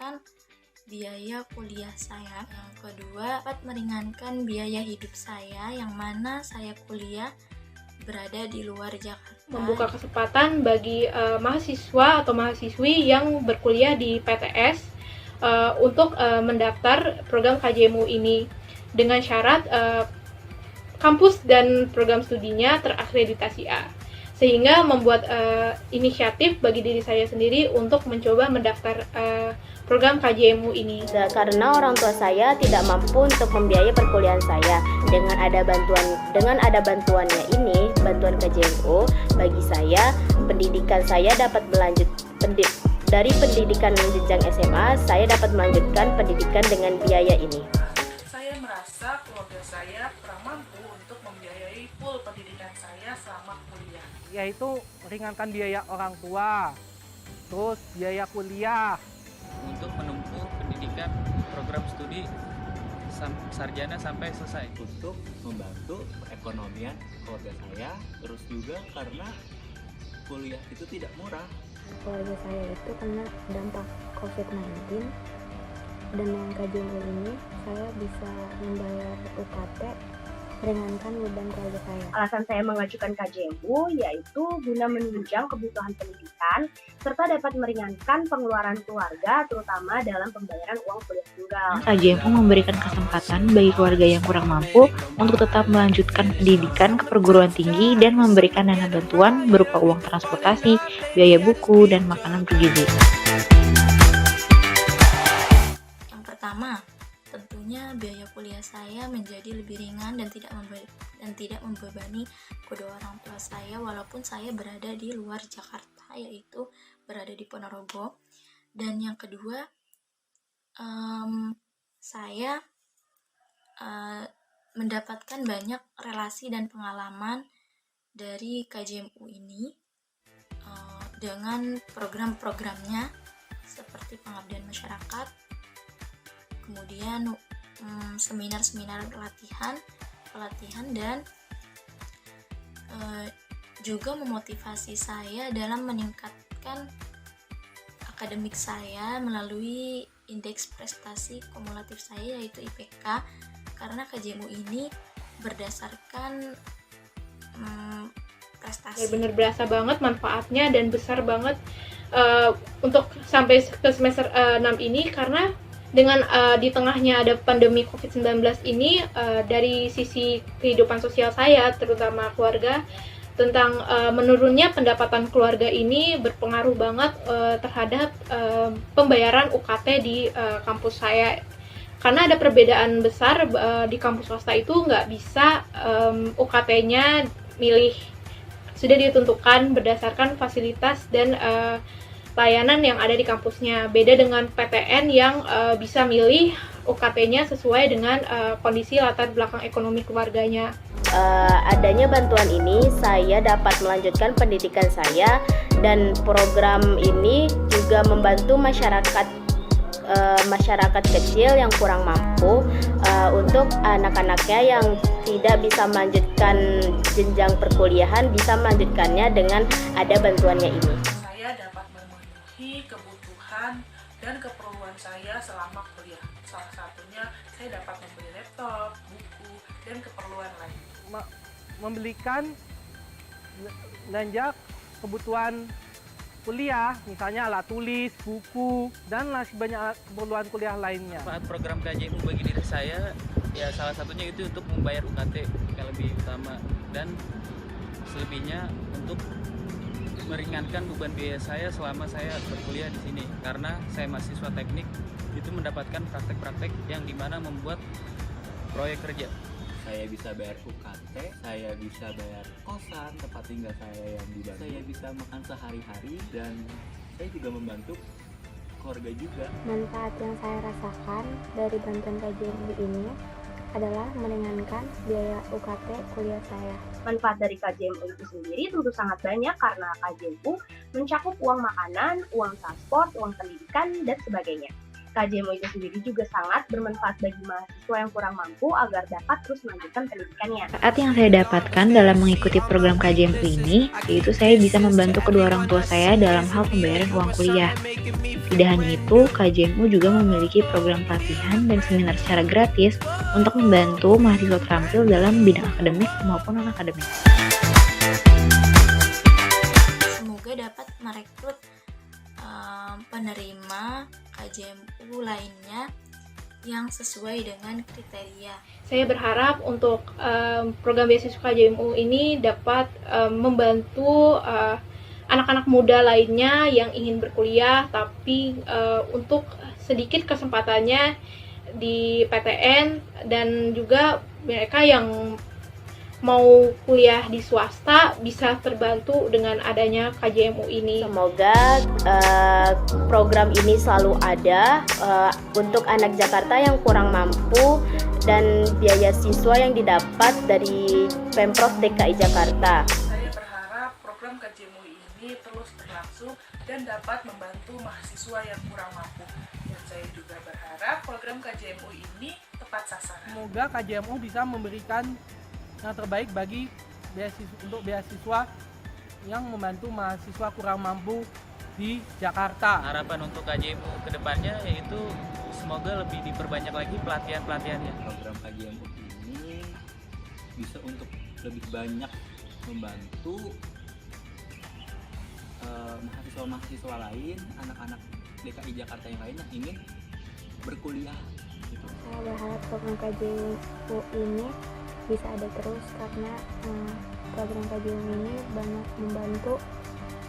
meringankan biaya kuliah saya. Yang kedua, dapat meringankan biaya hidup saya yang mana saya kuliah berada di luar Jakarta. Membuka kesempatan bagi mahasiswa atau mahasiswi yang berkuliah di PTS untuk mendaftar program KJMU ini dengan syarat kampus dan program studinya terakreditasi A, sehingga membuat inisiatif bagi diri saya sendiri untuk mencoba mendaftar program KJMU ini. Karena orang tua saya tidak mampu untuk membiayai perkuliahan saya. Dengan ada bantuannya ini, bantuan KJMU, bagi saya pendidikan saya dapat dari pendidikan jenjang SMA, saya dapat melanjutkan pendidikan dengan biaya ini. Saya merasa keluarga saya kurang mampu untuk membiayai full pendidikan saya selama kuliah. Yaitu meringankan biaya orang tua, terus biaya kuliah. Untuk menempuh pendidikan program studi sarjana sampai selesai. Untuk membantu perekonomian keluarga saya, terus juga karena kuliah itu tidak murah. Keluarga saya itu kena dampak COVID-19, dan dengan KJMU ini saya bisa membayar UKT, meringankan beban keluarga saya. Alasan saya mengajukan KJMU yaitu guna menunjang kebutuhan pendidikan serta dapat meringankan pengeluaran keluarga terutama dalam pembayaran uang kuliah tunggal. KJMU memberikan kesempatan bagi keluarga yang kurang mampu untuk tetap melanjutkan pendidikan ke perguruan tinggi dan memberikan dana bantuan berupa uang transportasi, biaya buku, dan makanan bergizi. Yang pertama, tentunya biaya kuliah saya menjadi lebih ringan dan tidak membebani kedua orang tua saya walaupun saya berada di luar Jakarta, yaitu berada di Ponorogo. Dan yang kedua, saya mendapatkan banyak relasi dan pengalaman dari KJMU ini dengan program-programnya seperti pengabdian masyarakat, kemudian seminar-seminar pelatihan dan juga memotivasi saya dalam meningkatkan akademik saya melalui indeks prestasi kumulatif saya yaitu IPK, karena KJMU ini berdasarkan prestasi. Bener berasa banget manfaatnya dan besar banget untuk sampai ke semester 6 ini, karena dengan di tengahnya ada pandemi COVID-19 ini, dari sisi kehidupan sosial saya, terutama keluarga, tentang menurunnya pendapatan keluarga ini berpengaruh banget terhadap pembayaran UKT di kampus saya. Karena ada perbedaan besar, di kampus swasta itu nggak bisa UKT-nya milih, sudah ditentukan berdasarkan fasilitas dan layanan yang ada di kampusnya. Beda dengan PTN yang bisa milih UKT-nya sesuai dengan kondisi latar belakang ekonomi keluarganya. Adanya bantuan ini, saya dapat melanjutkan pendidikan saya, dan program ini juga membantu masyarakat kecil yang kurang mampu, untuk anak-anaknya yang tidak bisa melanjutkan jenjang perkuliahan bisa melanjutkannya dengan ada bantuannya ini. Saya dapat memenuhi kebutuhan dan keperluan saya selama kuliah. Salah satunya saya dapat membeli laptop, buku, dan keperluan lain. Membelikan belanja kebutuhan kuliah, misalnya alat tulis, buku, dan masih banyak keperluan kuliah lainnya. Manfaat program KJMU bagi diri saya, ya salah satunya itu untuk membayar UKT yang lebih utama, dan selebihnya untuk meringankan beban biaya saya selama saya berkuliah di sini, karena saya mahasiswa teknik itu mendapatkan praktek-praktek yang dimana membuat proyek kerja. Saya bisa bayar UKT, saya bisa bayar kosan, tempat tinggal saya yang di Bandung, saya bisa makan sehari-hari, dan saya juga membantu keluarga juga. Manfaat yang saya rasakan dari bantuan KJMU ini adalah meringankan biaya UKT kuliah saya. Manfaat dari KJMU itu sendiri tentu sangat banyak karena KJMU mencakup uang makanan, uang transport, uang pendidikan, dan sebagainya. KJMU itu sendiri juga sangat bermanfaat bagi mahasiswa yang kurang mampu agar dapat terus melanjutkan pendidikannya. Manfaat yang saya dapatkan dalam mengikuti program KJMU ini, yaitu saya bisa membantu kedua orang tua saya dalam hal pembayaran uang kuliah. Tidak hanya itu, KJMU juga memiliki program pelatihan dan seminar secara gratis untuk membantu mahasiswa terampil dalam bidang akademik maupun non-akademik. Semoga dapat merekrut penerima KJMU lainnya yang sesuai dengan kriteria. Saya berharap untuk program beasiswa KJMU ini dapat membantu anak-anak muda lainnya yang ingin berkuliah, tapi untuk sedikit kesempatannya di PTN dan juga mereka yang mau kuliah di swasta bisa terbantu dengan adanya KJMU ini. Semoga program ini selalu ada untuk anak Jakarta yang kurang mampu dan biaya siswa yang didapat dari Pemprov DKI Jakarta. Saya berharap program KJMU ini terus berlangsung dan dapat membantu mahasiswa yang kurang mampu. Dan saya juga berharap program KJMU ini tepat sasaran. Semoga KJMU bisa memberikan yang terbaik bagi beasiswa yang membantu mahasiswa kurang mampu di Jakarta. Harapan untuk KJMU ke depannya yaitu semoga lebih diperbanyak lagi pelatihan-pelatihannya. Program KJMU ini bisa untuk lebih banyak membantu mahasiswa-mahasiswa lain, anak-anak DKI Jakarta yang lain yang ingin berkuliah gitu. Saya berharap program KJMU ini bisa ada terus karena program KJMU ini banyak membantu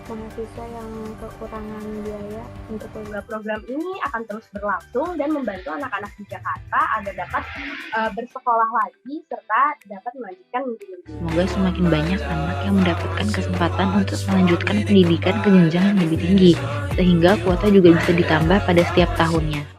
mahasiswa yang kekurangan biaya untuk kuliah. Program ini akan terus berlangsung dan membantu anak-anak di Jakarta agar dapat bersekolah lagi serta dapat melanjutkan mimpi-mimpi. Semoga semakin banyak anak yang mendapatkan kesempatan untuk melanjutkan pendidikan ke jenjang yang lebih tinggi, sehingga kuota juga bisa ditambah pada setiap tahunnya.